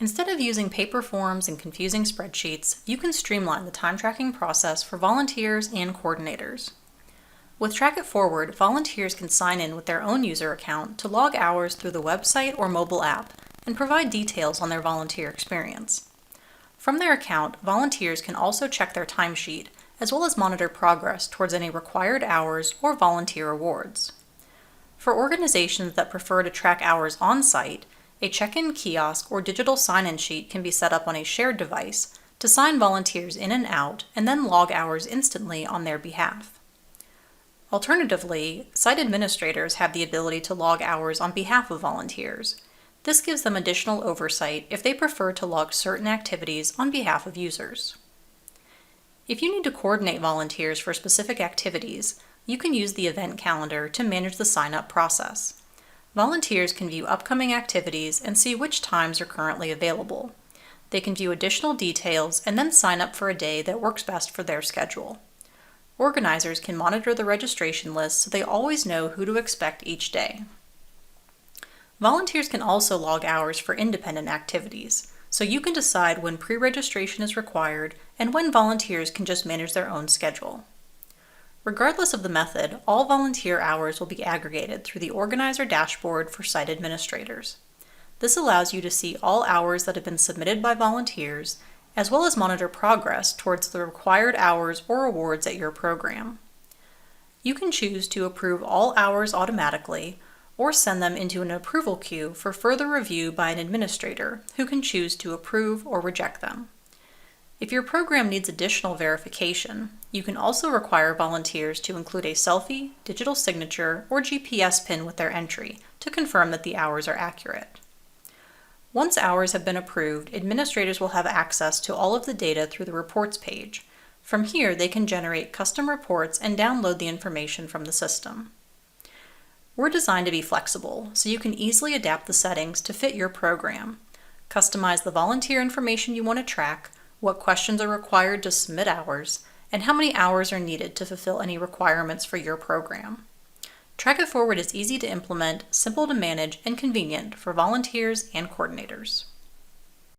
Instead of using paper forms and confusing spreadsheets, you can streamline the time tracking process for volunteers and coordinators. With Track It Forward, volunteers can sign in with their own user account to log hours through the website or mobile app and provide details on their volunteer experience. From their account, volunteers can also check their timesheet, as well as monitor progress towards any required hours or volunteer awards. For organizations that prefer to track hours on-site, a check-in kiosk or digital sign-in sheet can be set up on a shared device to sign volunteers in and out and then log hours instantly on their behalf. Alternatively, site administrators have the ability to log hours on behalf of volunteers. This gives them additional oversight if they prefer to log certain activities on behalf of users. If you need to coordinate volunteers for specific activities, you can use the event calendar to manage the sign-up process. Volunteers can view upcoming activities and see which times are currently available. They can view additional details and then sign up for a day that works best for their schedule. Organizers can monitor the registration list so they always know who to expect each day. Volunteers can also log hours for independent activities, so you can decide when pre-registration is required and when volunteers can just manage their own schedule. Regardless of the method, all volunteer hours will be aggregated through the organizer dashboard for site administrators. This allows you to see all hours that have been submitted by volunteers, as well as monitor progress towards the required hours or awards at your program. You can choose to approve all hours automatically, or send them into an approval queue for further review by an administrator who can choose to approve or reject them. If your program needs additional verification, you can also require volunteers to include a selfie, digital signature, or GPS pin with their entry to confirm that the hours are accurate. Once hours have been approved, administrators will have access to all of the data through the Reports page. From here, they can generate custom reports and download the information from the system. We're designed to be flexible, so you can easily adapt the settings to fit your program. Customize the volunteer information you want to track, what questions are required to submit hours, and how many hours are needed to fulfill any requirements for your program. Track It Forward is easy to implement, simple to manage, and convenient for volunteers and coordinators.